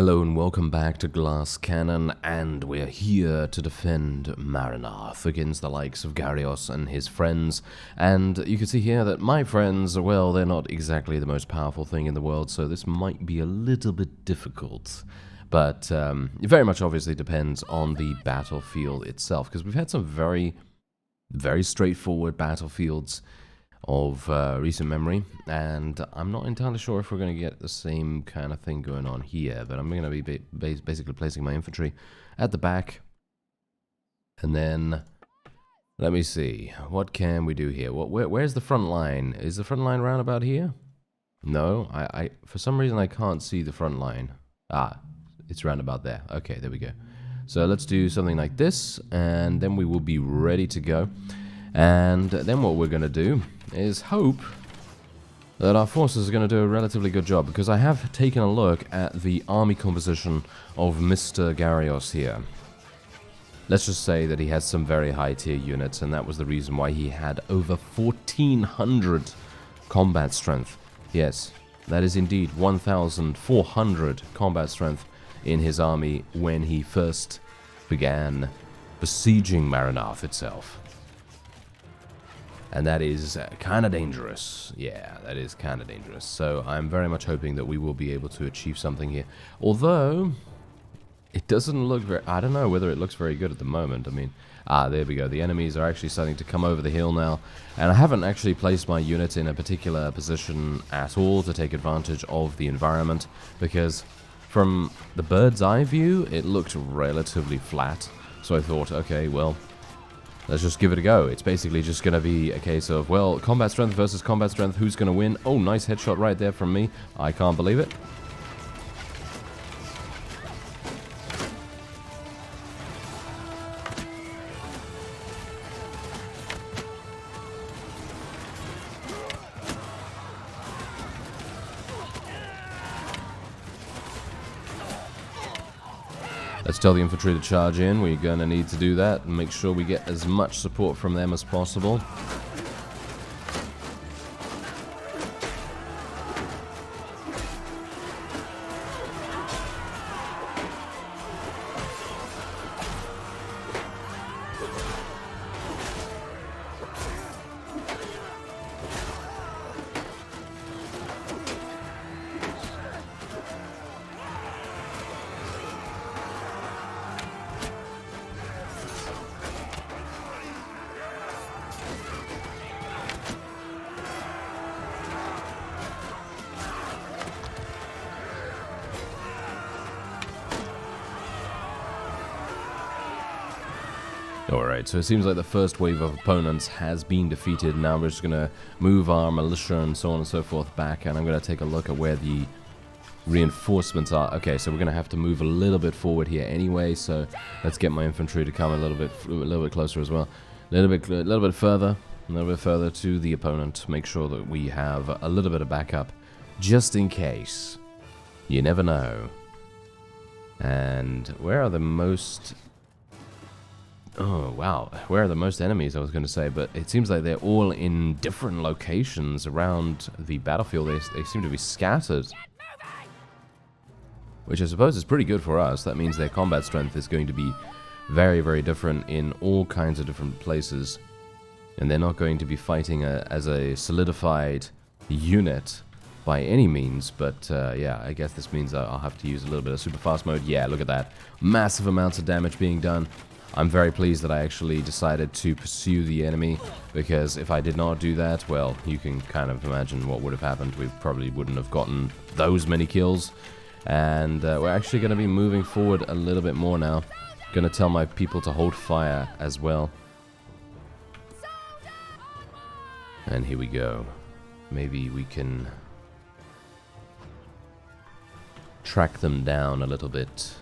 Hello and welcome back to Glass Cannon, and we're here to defend Marunath against the likes of Garios and his friends. And you can see here that my friends, well, they're not exactly the most powerful thing in the world, so this might be a little bit difficult. But it very much obviously depends on the battlefield itself, because we've had some very straightforward battlefields of recent memory, and I'm not entirely sure if we're going to get the same kind of thing going on here, but I'm going to be basically placing my infantry at the back, and then let me see, what can we do here? Where's the front line? Is the front line round about here? No, I for some reason I can't see the front line. It's round about there. Okay, there we go. So let's do something like this, and then we will be ready to go. And then what we're going to do is hope that our forces are going to do a relatively good job, because I have taken a look at the army composition of Mr. Garios here. Let's just say that he has some very high tier units, and that was the reason why he had over 1400 combat strength. Yes, that is indeed 1400 combat strength in his army when he first began besieging Marunath itself. And that is kind of dangerous. Yeah, that is kind of dangerous. So I'm very much hoping that we will be able to achieve something here. Although, it doesn't look very... I don't know whether it looks very good at the moment. I mean, there we go. The enemies are actually starting to come over the hill now. And I haven't actually placed my unit in a particular position at all to take advantage of the environment, because from the bird's eye view, it looked relatively flat. So I thought, okay, well, let's just give it a go. It's basically just going to be a case of, well, combat strength versus combat strength. Who's going to win? Oh, nice headshot right there from me. I can't believe it. Let's tell the infantry to charge in. We're going to need to do that and make sure we get as much support from them as possible. Alright, so it seems like the first wave of opponents has been defeated. Now we're just going to move our militia and so on and so forth back, and I'm going to take a look at where the reinforcements are. Okay, so we're going to have to move a little bit forward here anyway, so let's get my infantry to come a little bit closer as well. A little bit further to the opponent. Make sure that we have a little bit of backup, just in case. You never know. And where are the most... Oh, wow. Where are the most enemies, I was going to say, but it seems like they're all in different locations around the battlefield. They seem to be scattered, which I suppose is pretty good for us. That means their combat strength is going to be very, very different in all kinds of different places, and they're not going to be fighting as a solidified unit by any means. But yeah, I guess this means I'll have to use a little bit of super fast mode. Yeah, look at that. Massive amounts of damage being done. I'm very pleased that I actually decided to pursue the enemy, because if I did not do that, well, you can kind of imagine what would have happened. We probably wouldn't have gotten those many kills. And we're actually going to be moving forward a little bit more now. Going to tell my people to hold fire as well. And here we go. Maybe we can track them down a little bit.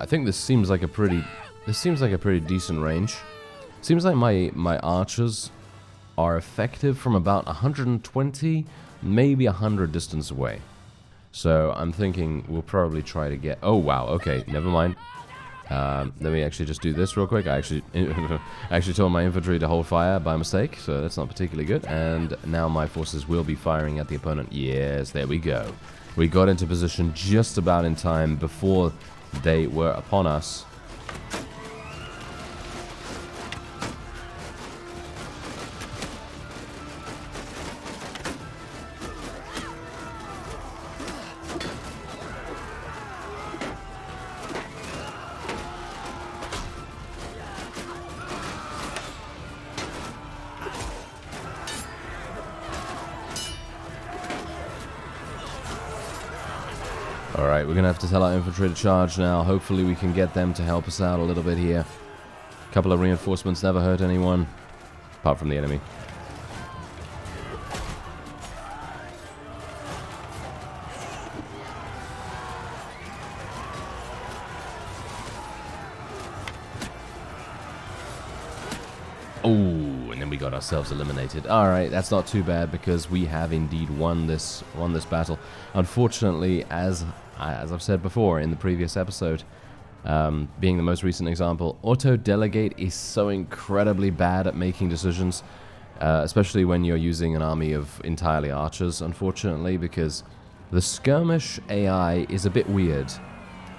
I think this seems like a pretty decent range. Seems like my archers are effective from about 120, maybe 100 distance away. So I'm thinking we'll probably try to get... Oh wow, okay, never mind. Let me actually just do this real quick. I actually told my infantry to hold fire by mistake, so that's not particularly good. And now my forces will be firing at the opponent. Yes, there we go. We got into position just about in time before they were upon us. Alright, we're going to have to tell our infantry to charge now. Hopefully we can get them to help us out a little bit here. A couple of reinforcements never hurt anyone, apart from the enemy. Oh, and then we got ourselves eliminated. Alright, that's not too bad because we have indeed won this battle. Unfortunately, as I've said before in the previous episode, being the most recent example, auto-delegate is so incredibly bad at making decisions, especially when you're using an army of entirely archers, unfortunately, because the skirmish AI is a bit weird.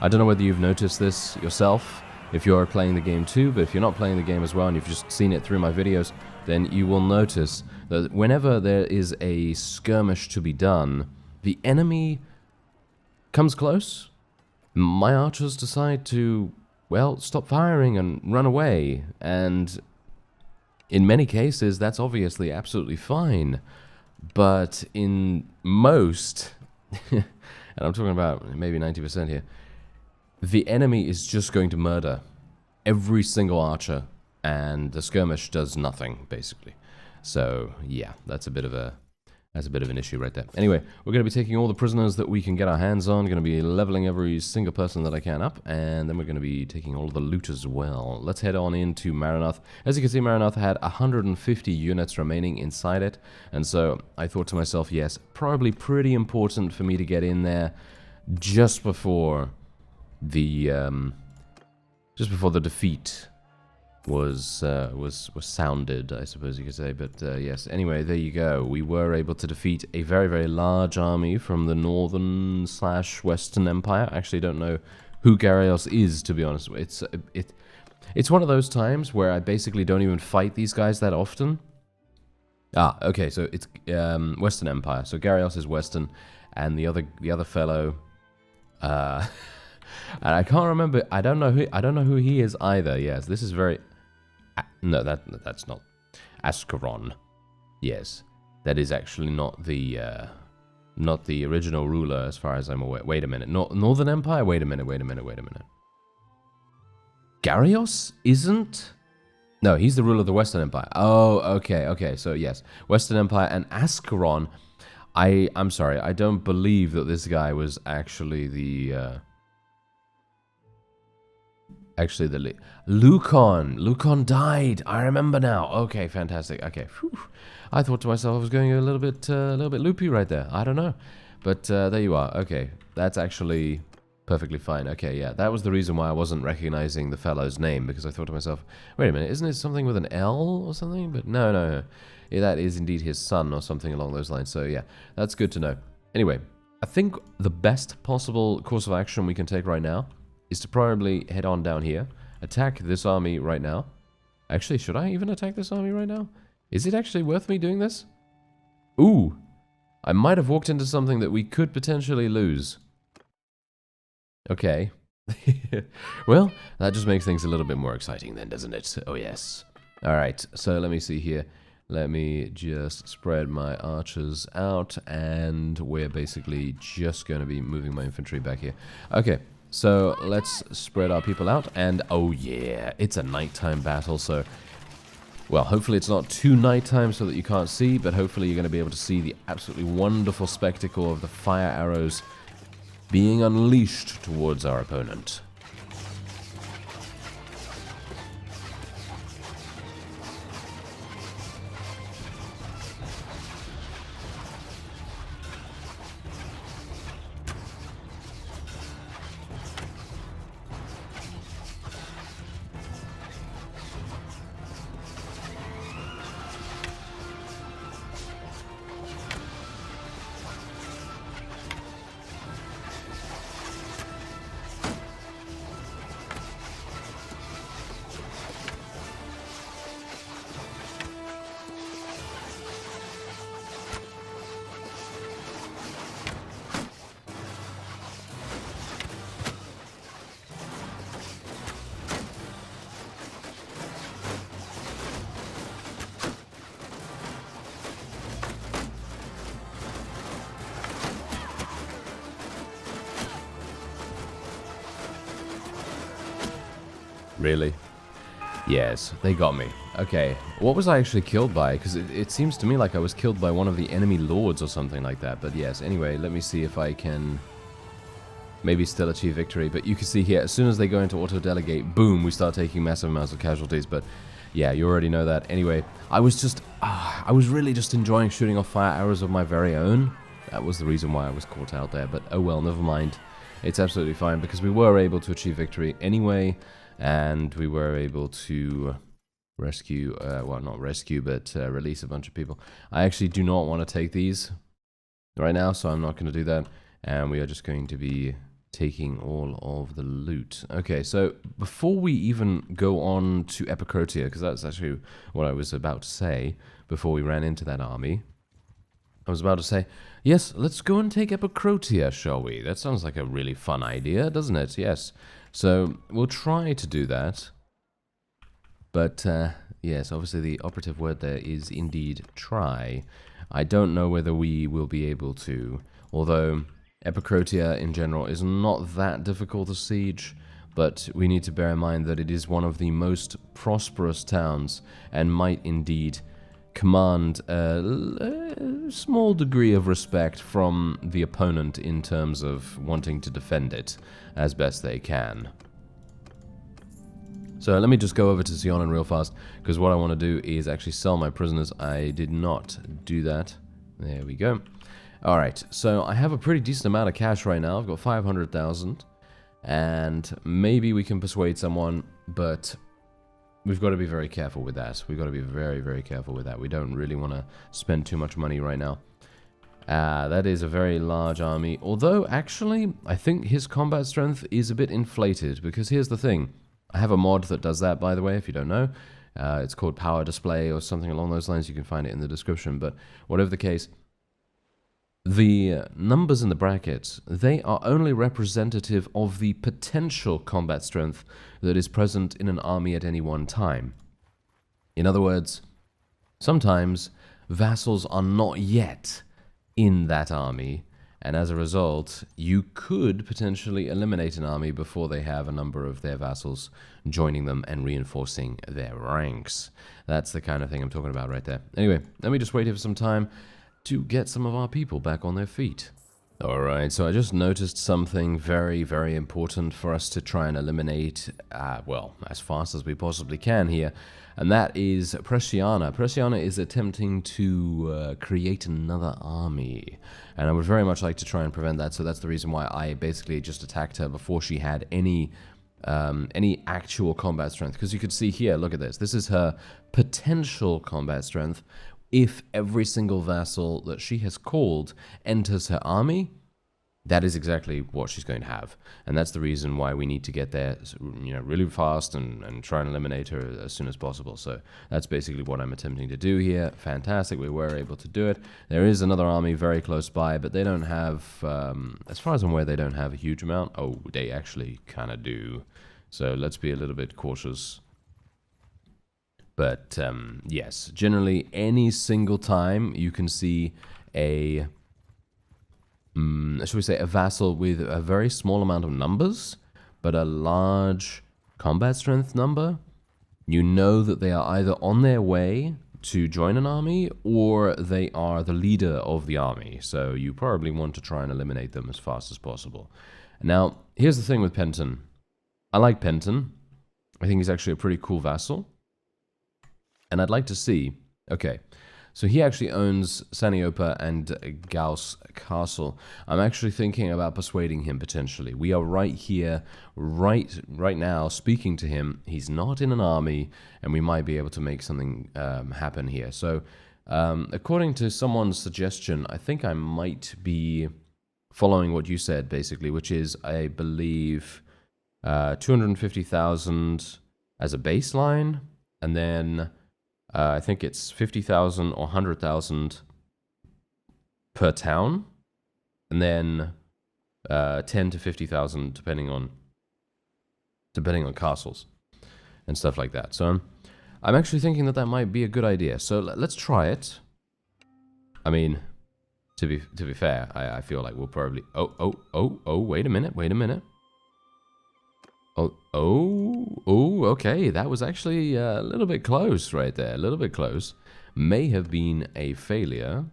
I don't know whether you've noticed this yourself, if you're playing the game too, but if you're not playing the game as well and you've just seen it through my videos, then you will notice that whenever there is a skirmish to be done, the enemy comes close, my archers decide to, well, stop firing and run away, and in many cases that's obviously absolutely fine, but in most, and I'm talking about maybe 90% here, the enemy is just going to murder every single archer, and the skirmish does nothing, basically. So, yeah, that's a bit of an issue right there. Anyway, we're going to be taking all the prisoners that we can get our hands on, going to be leveling every single person that I can up, and then we're going to be taking all of the loot as well. Let's head on into Marunath. As you can see, Marunath had 150 units remaining inside it, and so I thought to myself, yes, probably pretty important for me to get in there just before the defeat was sounded, I suppose you could say. But yes, anyway, there you go. We were able to defeat a very, very large army from the northern/western empire. I actually don't know who Garios is, to be honest. It's one of those times where I basically don't even fight these guys that often. Ah, okay, so it's Western Empire. So Garios is Western, and the other fellow, and I can't remember. I don't know who he is either. Yes, this is very. No, that's not Ascaron. Yes, that is actually not the original ruler, as far as I'm aware. Wait a minute, Northern Empire. Wait a minute. Garios isn't. No, he's the ruler of the Western Empire. Oh, okay. So yes, Western Empire and Ascaron. I'm sorry, I don't believe that this guy was actually the. Lukon died. I remember now. Okay, fantastic. Okay, whew. I thought to myself I was going a little bit loopy right there. I don't know, but there you are. Okay, that's actually perfectly fine. Okay, yeah, that was the reason why I wasn't recognizing the fellow's name, because I thought to myself, wait a minute, isn't it something with an L or something? But no. Yeah, that is indeed his son or something along those lines. So yeah, that's good to know. Anyway, I think the best possible course of action we can take right now is to probably head on down here, attack this army right now. Actually, should I even attack this army right now? Is it actually worth me doing this? Ooh, I might have walked into something that we could potentially lose. Okay. Well, that just makes things a little bit more exciting then, doesn't it? Oh yes. Alright, so let me see here. Let me just spread my archers out, and we're basically just going to be moving my infantry back here. Okay. So let's spread our people out, and oh yeah, it's a nighttime battle, so, well, hopefully it's not too nighttime so that you can't see, but hopefully you're going to be able to see the absolutely wonderful spectacle of the fire arrows being unleashed towards our opponent. Really? Yes, they got me. Okay, what was I actually killed by? Because it seems to me like I was killed by one of the enemy lords or something like that. But yes, anyway, let me see if I can maybe still achieve victory. But you can see here, as soon as they go into auto-delegate, boom, we start taking massive amounts of casualties. But yeah, you already know that. Anyway, I was really just enjoying shooting off fire arrows of my very own. That was the reason why I was caught out there. But oh well, never mind. It's absolutely fine because we were able to achieve victory anyway. And we were able to rescue, well, not rescue, but release a bunch of people. I actually do not want to take these right now, so I'm not going to do that. And we are just going to be taking all of the loot. Okay, so before we even go on to Epicrotia, because that's actually what I was about to say before we ran into that army, I was about to say, yes, let's go and take Epicrotia, shall we? That sounds like a really fun idea, doesn't it? Yes. So we'll try to do that. But, yes, obviously the operative word there is indeed try. I don't know whether we will be able to, although Epicrotia in general is not that difficult to siege, but we need to bear in mind that it is one of the most prosperous towns and might indeed command a small degree of respect from the opponent in terms of wanting to defend it as best they can. So let me just go over to Sionen real fast, because what I want to do is actually sell my prisoners. I did not do that. There we go. Alright, so I have a pretty decent amount of cash right now. I've got 500,000, and maybe we can persuade someone, but we've got to be very careful with that. We've got to be very, very careful with that. We don't really want to spend too much money right now. That is a very large army. Although, actually, I think his combat strength is a bit inflated. Because here's the thing. I have a mod that does that, by the way, if you don't know. It's called Power Display or something along those lines. You can find it in the description. But whatever the case, the numbers in the brackets, they are only representative of the potential combat strength that is present in an army at any one time. In other words, sometimes vassals are not yet in that army, and as a result, you could potentially eliminate an army before they have a number of their vassals joining them and reinforcing their ranks. That's the kind of thing I'm talking about right there. Anyway, let me just wait here for some time to get some of our people back on their feet. Alright, so I just noticed something very, very important for us to try and eliminate, well, as fast as we possibly can here, and that is Bresciana. Bresciana is attempting to create another army, and I would very much like to try and prevent that, so that's the reason why I basically just attacked her before she had any actual combat strength. Because you could see here, look at this. This is her potential combat strength. If every single vassal that she has called enters her army, that is exactly what she's going to have. And that's the reason why we need to get there, you know, really fast and try and eliminate her as soon as possible. So that's basically what I'm attempting to do here. Fantastic, we were able to do it. There is another army very close by, but they don't have, as far as I'm aware, they don't have a huge amount. Oh, they actually kind of do. So let's be a little bit cautious. But, yes, generally any single time you can see a, should we say, a vassal with a very small amount of numbers, but a large combat strength number, you know that they are either on their way to join an army, or they are the leader of the army. So you probably want to try and eliminate them as fast as possible. Now, here's the thing with Penton. I like Penton. I think he's actually a pretty cool vassal. And I'd like to see, okay, so he actually owns Saniopa and Gauss Castle. I'm actually thinking about persuading him potentially. We are right here, right now, speaking to him. He's not in an army, and we might be able to make something happen here. So, according to someone's suggestion, I think I might be following what you said, basically, which is, I believe, 250,000 as a baseline, and then I think it's 50,000 or 100,000 per town, and then 10 to 50,000 depending on castles and stuff like that. So I'm actually thinking that might be a good idea. So let's try it. I mean, to be fair, I feel like we'll probably. Oh! Wait a minute! Oh, okay. That was actually a little bit close right there. A little bit close. May have been a failure,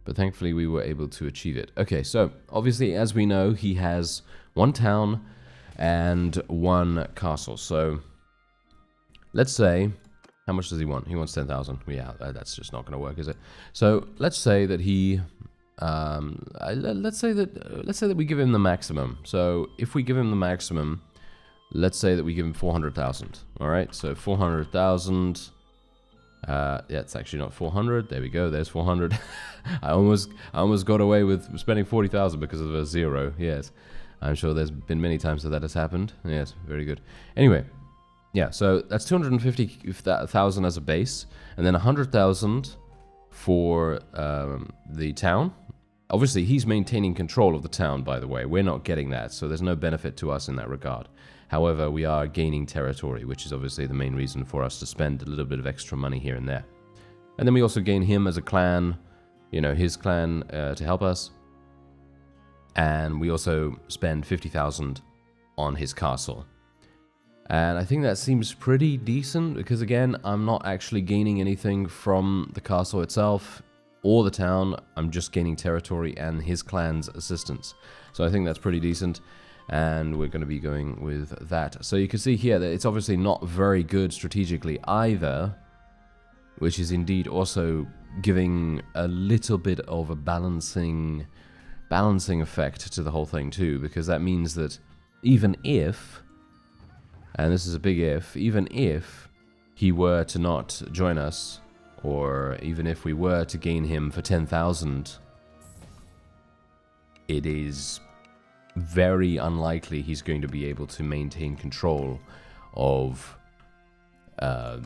but thankfully we were able to achieve it. Okay, so obviously, as we know, he has one town and one castle. So let's say, how much does he want? He wants 10,000. Yeah, that's just not going to work, is it? So let's say that he, let's say that we give him the maximum. So if we give him the maximum, let's say that we give him 400,000. All right, so 400,000. Yeah, it's actually not 400. There we go. There's 400. I almost got away with spending 40,000 because of a zero. Yes, I'm sure there's been many times that has happened. Yes, very good. Anyway, yeah. So that's 250,000 as a base, and then 100,000 for the town. Obviously, he's maintaining control of the town. By the way, we're not getting that, so there's no benefit to us in that regard. However, we are gaining territory, which is obviously the main reason for us to spend a little bit of extra money here and there. And then we also gain him as a clan, you know, his clan to help us. And we also spend 50,000 on his castle. And I think that seems pretty decent because, again, I'm not actually gaining anything from the castle itself or the town. I'm just gaining territory and his clan's assistance. So I think that's pretty decent. And we're going to be going with that. So you can see here that it's obviously not very good strategically either, which is indeed also giving a little bit of a balancing effect to the whole thing too, because that means that even if, and this is a big if, even if he were to not join us, or even if we were to gain him for 10,000, it is very unlikely he's going to be able to maintain control of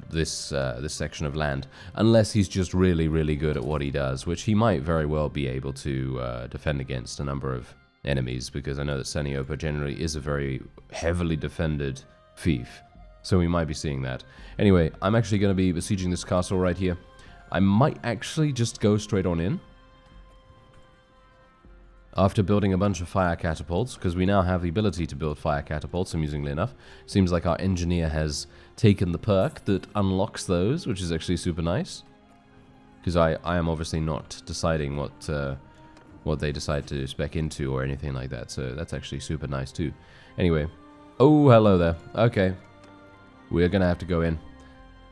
this section of land, unless he's just really, really good at what he does, which he might very well be able to defend against a number of enemies, because I know that Saniopa generally is a very heavily defended fief, so we might be seeing that. Anyway, I'm actually going to be besieging this castle right here. I might actually just go straight on in after building a bunch of fire catapults, because we now have the ability to build fire catapults, amusingly enough. Seems like our engineer has taken the perk that unlocks those, which is actually super nice. Because I am obviously not deciding what they decide to spec into or anything like that, so that's actually super nice too. Anyway, oh, hello there. Okay, we're going to have to go in.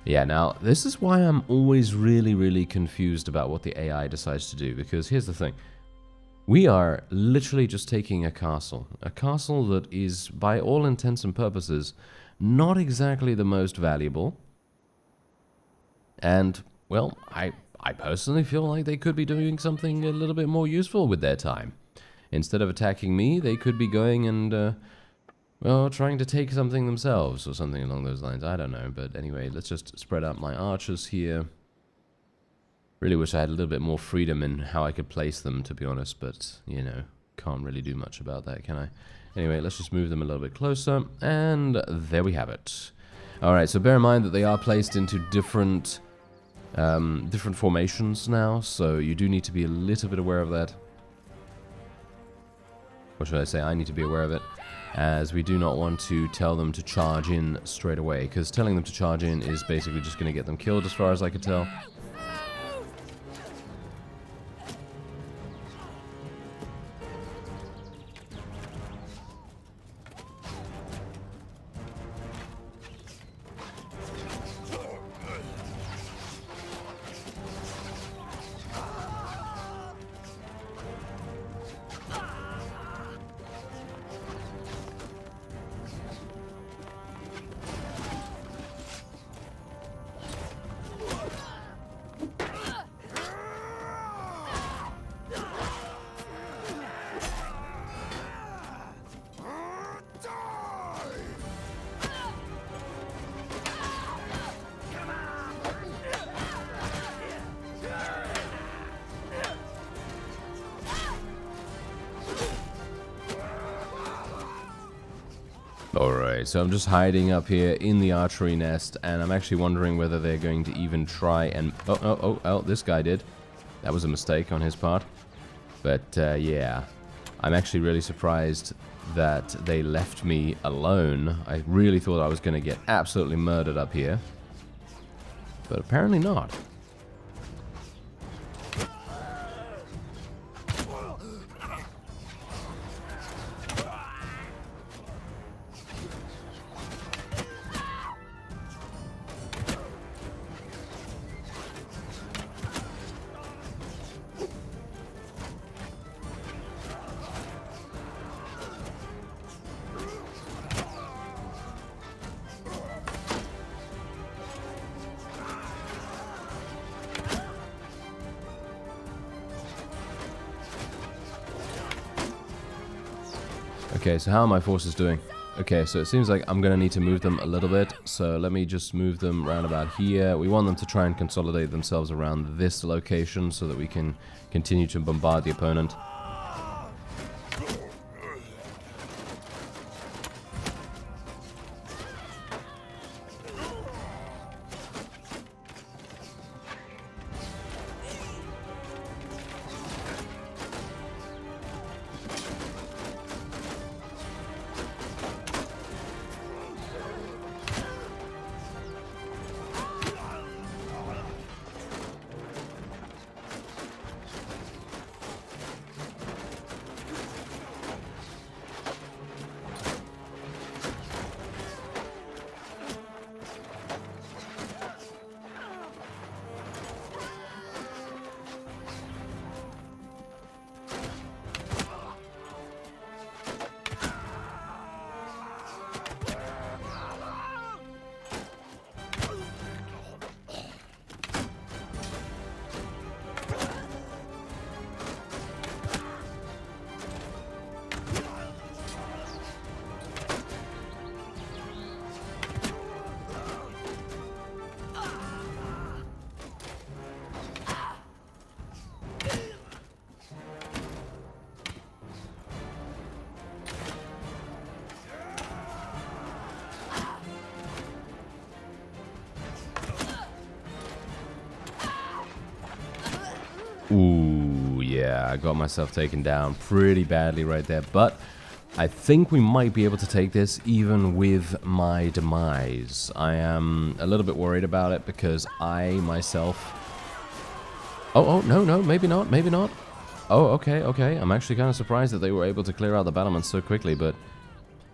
Yeah, now, this is why I'm always really, really confused about what the AI decides to do, because here's the thing. We are literally just taking a castle that is, by all intents and purposes, not exactly the most valuable. And, well, I personally feel like they could be doing something a little bit more useful with their time. Instead of attacking me, they could be going and, well, trying to take something themselves or something along those lines. I don't know, but anyway, let's just spread out my archers here. Really wish I had a little bit more freedom in how I could place them, to be honest, but, you know, can't really do much about that, can I? Anyway, let's just move them a little bit closer, and there we have it. Alright, so bear in mind that they are placed into different formations now, so you do need to be a little bit aware of that. Or should I say, I need to be aware of it, as we do not want to tell them to charge in straight away, because telling them to charge in is basically just going to get them killed, as far as I could tell. Alright, so I'm just hiding up here in the archery nest, and I'm actually wondering whether they're going to even try and... Oh, this guy did. That was a mistake on his part. But, yeah. I'm actually really surprised that they left me alone. I really thought I was going to get absolutely murdered up here. But apparently not. Okay, so how are my forces doing? Okay, so it seems like I'm going to need to move them a little bit. So let me just move them around about here. We want them to try and consolidate themselves around this location so that we can continue to bombard the opponent. Ooh, yeah, I got myself taken down pretty badly right there, but I think we might be able to take this even with my demise. I am a little bit worried about it because I myself... Oh, no, maybe not, maybe not. Oh, okay. I'm actually kind of surprised that they were able to clear out the battlements so quickly, but...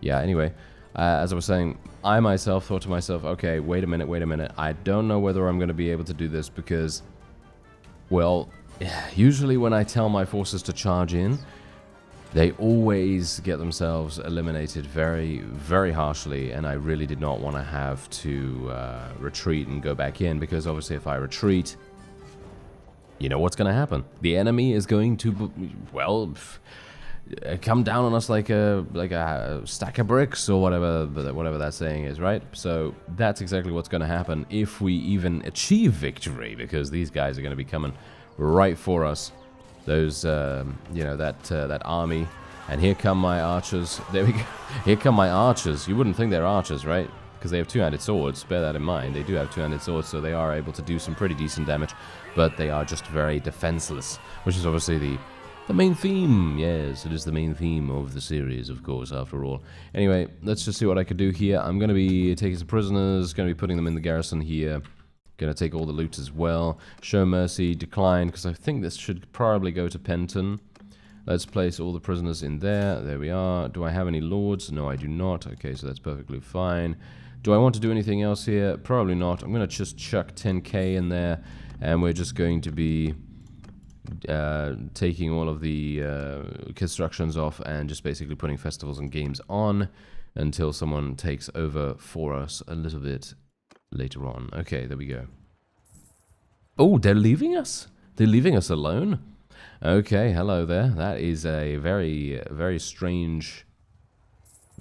Yeah, anyway, as I was saying, I myself thought to myself, okay, wait a minute. I don't know whether I'm going to be able to do this because, well, usually when I tell my forces to charge in, they always get themselves eliminated very, very harshly, and I really did not want to have to retreat and go back in, because obviously if I retreat, you know what's going to happen. The enemy is going to, well, come down on us like a stack of bricks or whatever that saying is, right? So that's exactly what's going to happen if we even achieve victory, because these guys are going to be coming right for us. Those, you know, that army. And here come my archers. There we go. Here come my archers. You wouldn't think they're archers, right? Because they have two-handed swords. Bear that in mind. They do have two-handed swords, so they are able to do some pretty decent damage. But they are just very defenseless, which is obviously the main theme. Yes, it is the main theme of the series, of course, after all. Anyway, let's just see what I could do here. I'm going to be taking some prisoners, going to be putting them in the garrison here. Going to take all the loot as well. Show mercy, decline, because I think this should probably go to Penton. Let's place all the prisoners in there. There we are. Do I have any lords? No, I do not. Okay, so that's perfectly fine. Do I want to do anything else here? Probably not. I'm going to just chuck 10k in there, and we're just going to be taking all of the constructions off and just basically putting festivals and games on until someone takes over for us a little bit later on. Okay, there we go. Oh, they're leaving us? They're leaving us alone? Okay, hello there. That is a very strange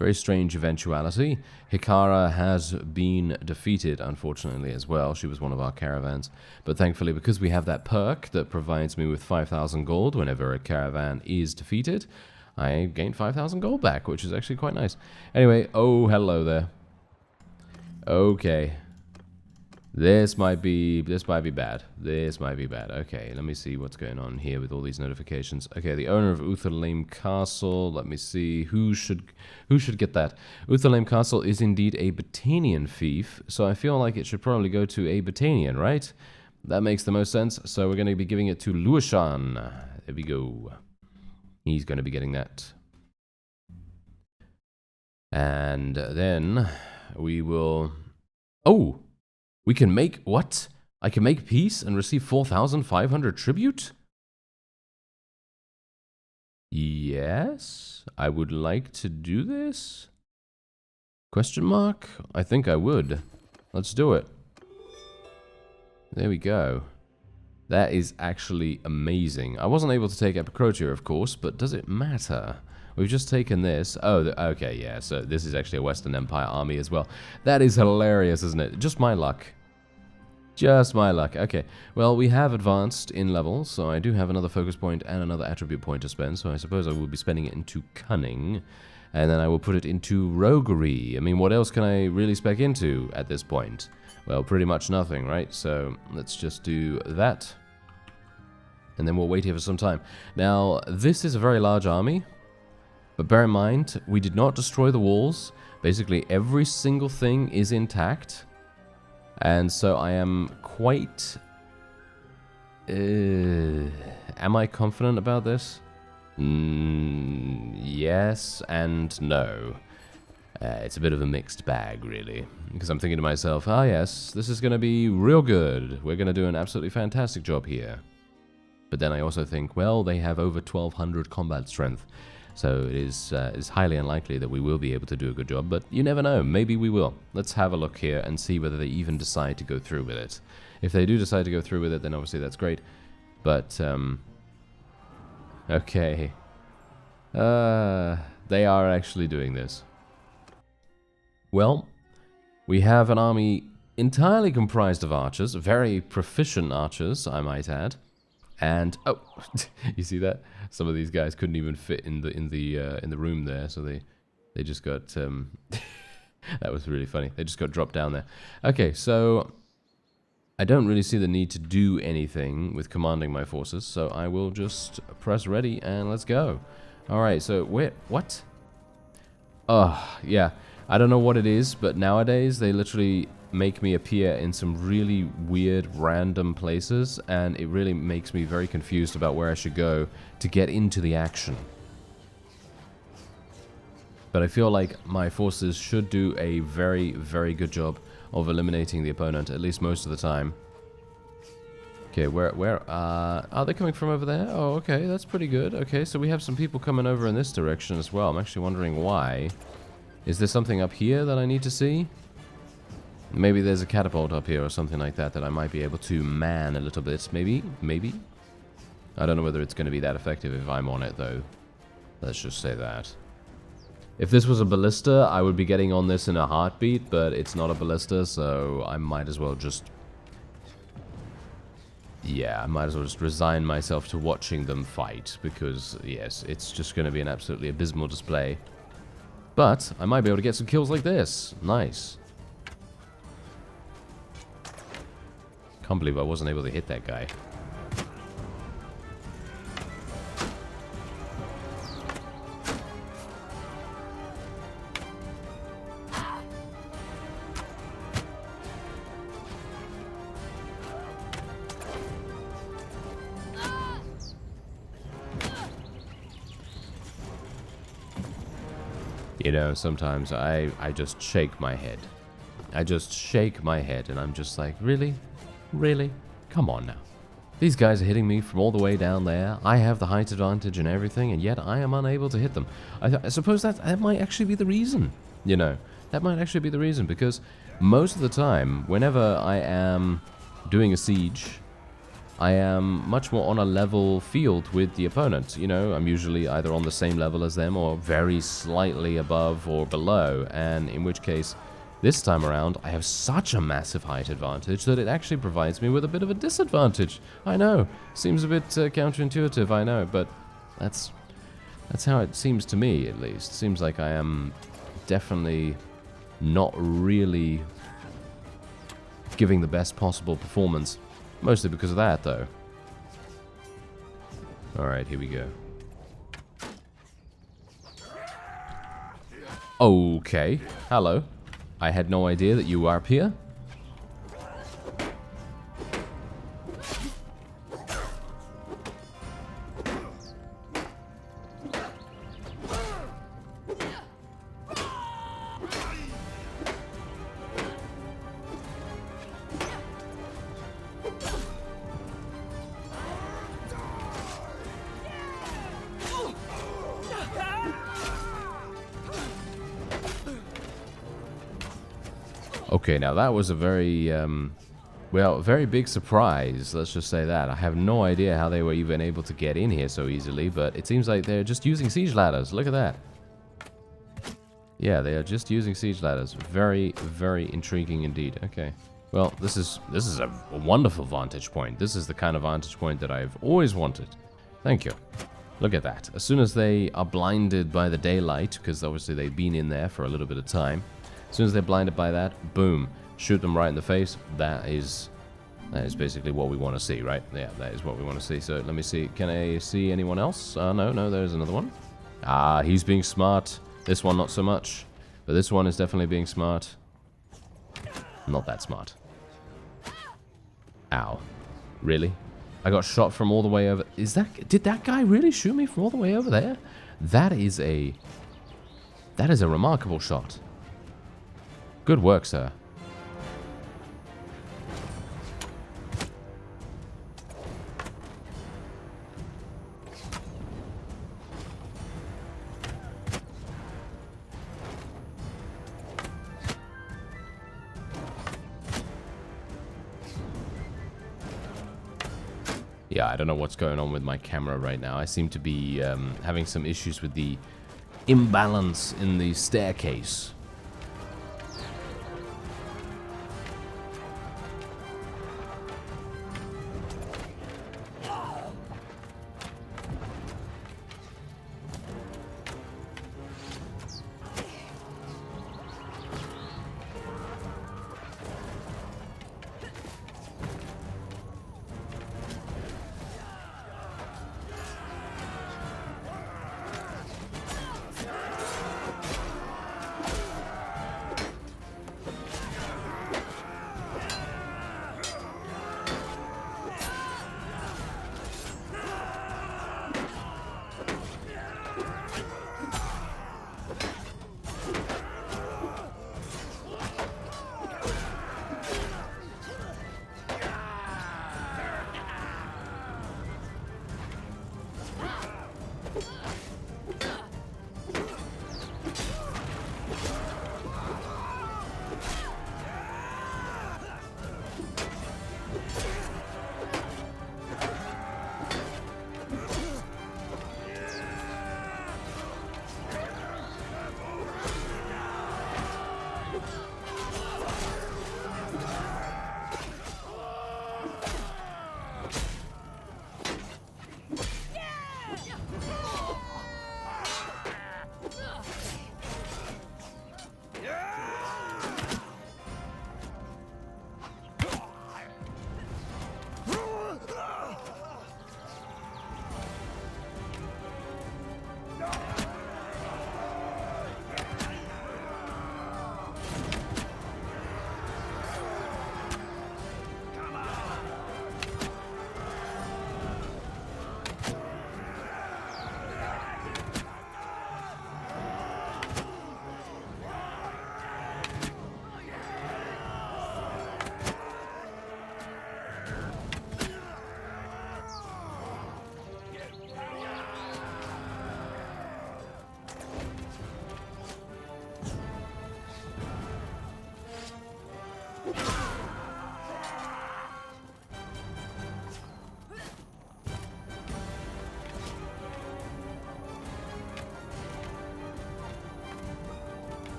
eventuality. Hikara has been defeated, unfortunately, as well. She was one of our caravans. But thankfully, because we have that perk that provides me with 5,000 gold whenever a caravan is defeated, I gained 5,000 gold back, which is actually quite nice. Anyway, oh, hello there. Okay. This might be bad. This might be bad. Okay, let me see what's going on here with all these notifications. Okay, the owner of Utherlame Castle. Let me see who should get that. Utherlame Castle is indeed a Botanian fief, so I feel like it should probably go to a Botanian, right? That makes the most sense. So we're going to be giving it to Luishan. There we go. He's going to be getting that. And then we will... Oh! We can make... What? I can make peace and receive 4,500 tribute? Yes? I would like to do this? Question mark? I think I would. Let's do it. There we go. That is actually amazing. I wasn't able to take Epicrotia, of course, but does it matter? We've just taken this. Oh, okay, yeah, so this is actually a Western Empire army as well. That is hilarious, isn't it? Just my luck. Just my luck. Okay, well, we have advanced in level, so I do have another focus point and another attribute point to spend, so I suppose I will be spending it into Cunning, and then I will put it into Roguery. I mean, what else can I really spec into at this point? Well, pretty much nothing, right? So let's just do that, and then we'll wait here for some time. Now, this is a very large army, but bear in mind, we did not destroy the walls. Basically, every single thing is intact. And so I am quite... am I confident about this? Yes and no. It's a bit of a mixed bag, really. Because I'm thinking to myself, ah yes, this is going to be real good. We're going to do an absolutely fantastic job here. But then I also think, well, they have over 1,200 combat strength. So it is highly unlikely that we will be able to do a good job, but you never know. Maybe we will. Let's have a look here and see whether they even decide to go through with it. If they do decide to go through with it, then obviously that's great. But, okay. They are actually doing this. Well, we have an army entirely comprised of archers, very proficient archers, I might add. And oh, you see that? Some of these guys couldn't even fit in the room there, so they just got that was really funny. They just got dropped down there. Okay, so I don't really see the need to do anything with commanding my forces, so I will just press ready and let's go. All right, so what? Oh, yeah. I don't know what it is, but nowadays they literally make me appear in some really weird random places, and it really makes me very confused about where I should go to get into the action. But I feel like my forces should do a very, very good job of eliminating the opponent, at least most of the time. Okay, where are they coming from over there? Oh, okay, that's pretty good. Okay, so we have some people coming over in this direction as well. I'm actually wondering why. Is there something up here that I need to see? Maybe there's a catapult up here or something like that that I might be able to man a little bit. Maybe? I don't know whether it's going to be that effective if I'm on it, though. Let's just say that. If this was a ballista, I would be getting on this in a heartbeat, but it's not a ballista, so I might as well just... Yeah, I might as well just resign myself to watching them fight, because, yes, it's just going to be an absolutely abysmal display. But I might be able to get some kills like this. Nice. Can't believe I wasn't able to hit that guy. You know, sometimes I just shake my head. I just shake my head and I'm just like, really? Really? Come on now. These guys are hitting me from all the way down there. I have the height advantage and everything, and yet I am unable to hit them. I suppose that might actually be the reason, you know. That might actually be the reason, because most of the time, whenever I am doing a siege, I am much more on a level field with the opponent. You know, I'm usually either on the same level as them or very slightly above or below, and in which case, this time around, I have such a massive height advantage that it actually provides me with a bit of a disadvantage. I know, seems a bit counterintuitive, I know, but that's how it seems to me, at least. Seems like I am definitely not really giving the best possible performance. Mostly because of that, though. Alright, here we go. Okay, hello. I had no idea that you were up here. Okay, now that was a very, well, very big surprise, let's just say that. I have no idea how they were even able to get in here so easily, but it seems like they're just using siege ladders. Look at that. Yeah, they are just using siege ladders. Very, very intriguing indeed. Okay. Well, this is a wonderful vantage point. This is the kind of vantage point that I've always wanted. Thank you. Look at that. As soon as they are blinded by the daylight, because obviously they've been in there for a little bit of time, as soon as they're blinded by that, boom, shoot them right in the face. That is basically what we want to see, right? Yeah, that is what we want to see. So let me see. Can I see anyone else? No, there's another one. Ah, he's being smart. This one not so much, but this one is definitely being smart. Not that smart. Ow. Really? I got shot from all the way over. Did that guy really shoot me from all the way over there? That is a remarkable shot. Good work, sir. Yeah, I don't know what's going on with my camera right now. I seem to be having some issues with the imbalance in the staircase.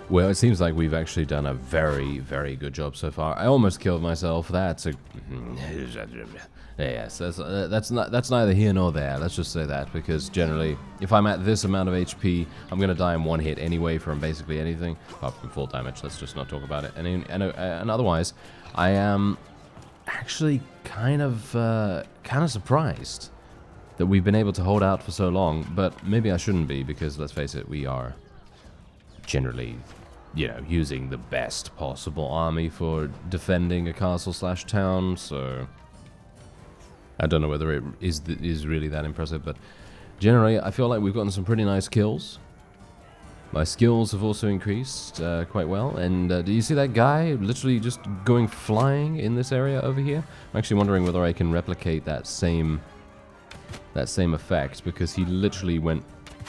Well, it seems like we've actually done a very, very good job so far. I almost killed myself. That's a... Yes, that's neither here nor there. Let's just say that, because generally, if I'm at this amount of HP, I'm going to die in one hit anyway from basically anything, apart from full damage. Let's just not talk about it. And otherwise, I am actually kind of surprised that we've been able to hold out for so long, but maybe I shouldn't be, because let's face it, we are generally, you know, using the best possible army for defending a castle/town, so I don't know whether it is really that impressive, but generally I feel like we've gotten some pretty nice kills. My skills have also increased quite well, and do you see that guy literally just going flying in this area over here? I'm actually wondering whether I can replicate that same effect, because he literally went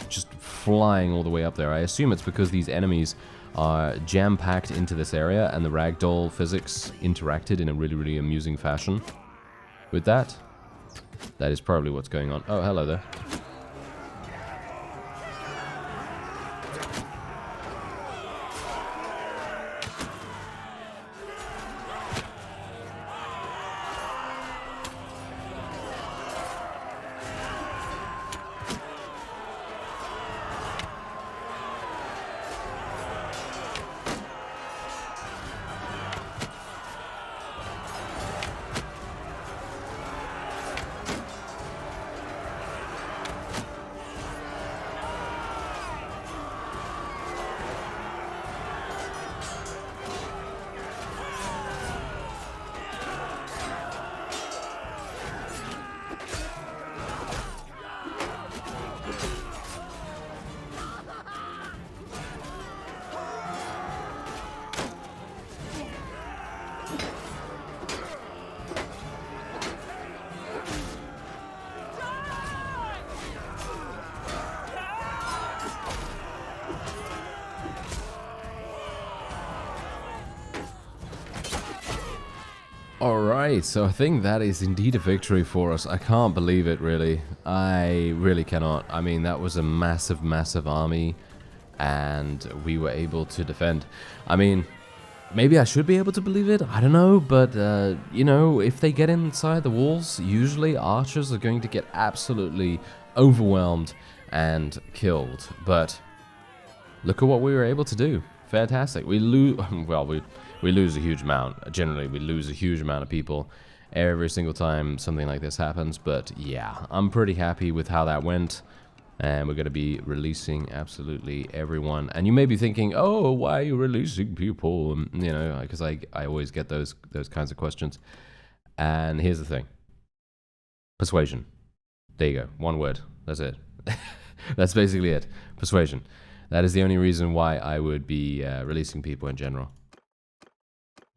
just flying all the way up there. I assume it's because these enemies are jam-packed into this area, and the ragdoll physics interacted in a really, really amusing fashion with that. That is probably what's going on. Oh, hello there. Alright, so I think that is indeed a victory for us. I can't believe it, really. I really cannot. I mean, that was a massive, massive army, and we were able to defend. I mean, maybe I should be able to believe it, I don't know, but, you know, if they get inside the walls, usually archers are going to get absolutely overwhelmed and killed. But look at what we were able to do. Fantastic. We lose, well, we lose a huge amount. Generally, we lose a huge amount of people every single time something like this happens. But yeah, I'm pretty happy with how that went. And we're going to be releasing absolutely everyone. And you may be thinking, oh, why are you releasing people? You know, because I always get those kinds of questions. And here's the thing. Persuasion. There you go. One word. That's it. That's basically it. Persuasion. That is the only reason why I would be releasing people in general.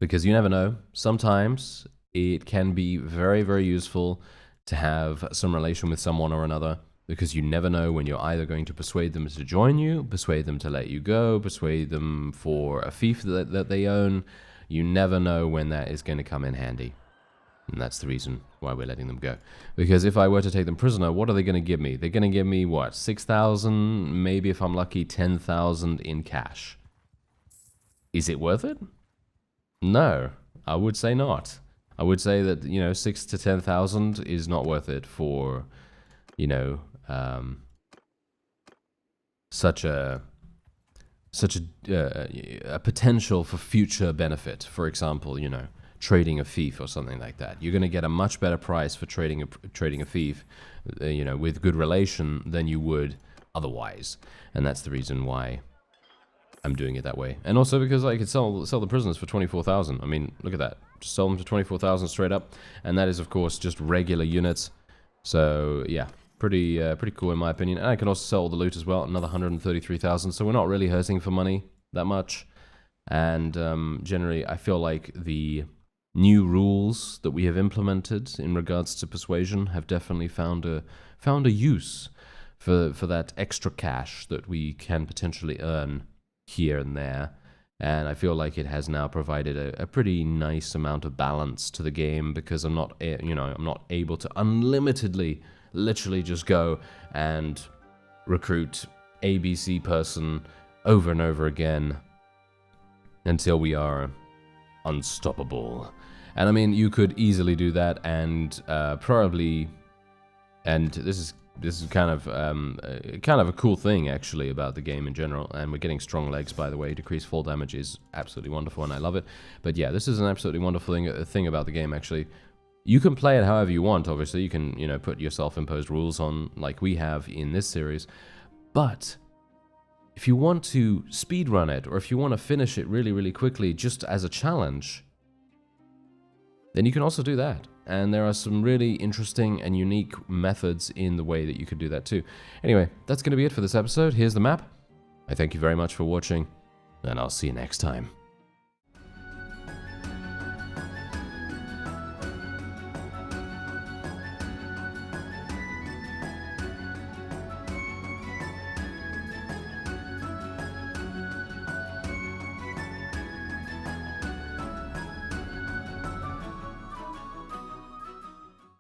Because you never know. Sometimes it can be very, very useful to have some relation with someone or another. Because you never know when you're either going to persuade them to join you, persuade them to let you go, persuade them for a fief that they own. You never know when that is going to come in handy. And that's the reason why we're letting them go. Because if I were to take them prisoner, what are they going to give me? They're going to give me, what, 6,000, maybe if I'm lucky, 10,000 in cash. Is it worth it? No, I would say not. I would say that, you know, 6,000 to 10,000 is not worth it for, you know, such a potential for future benefit. For example, you know, trading a fief or something like that. You're going to get a much better price for trading a fief, you know, with good relation than you would otherwise. And that's the reason why I'm doing it that way. And also because I could sell the prisoners for 24,000. I mean, look at that. Just sell them for 24,000 straight up. And that is, of course, just regular units. So, yeah, pretty cool in my opinion. And I can also sell the loot as well, another 133,000. So we're not really hurting for money that much. And generally, I feel like the new rules that we have implemented in regards to persuasion have definitely found a use for that extra cash that we can potentially earn here and there. And I feel like it has now provided a pretty nice amount of balance to the game, because I'm not, you know, I'm not able to unlimitedly literally just go and recruit ABC person over and over again until we are unstoppable. And I mean, you could easily do that, and probably, and this is kind of a cool thing actually about the game in general. And we're getting strong legs, by the way. Decreased fall damage is absolutely wonderful, and I love it. But yeah, this is an absolutely wonderful thing about the game actually. You can play it however you want. Obviously, you can, you know, put your self-imposed rules on, like we have in this series. But if you want to speedrun it, or if you want to finish it really, really quickly, just as a challenge, then you can also do that. And there are some really interesting and unique methods in the way that you could do that too. Anyway, that's going to be it for this episode. Here's the map. I thank you very much for watching, and I'll see you next time.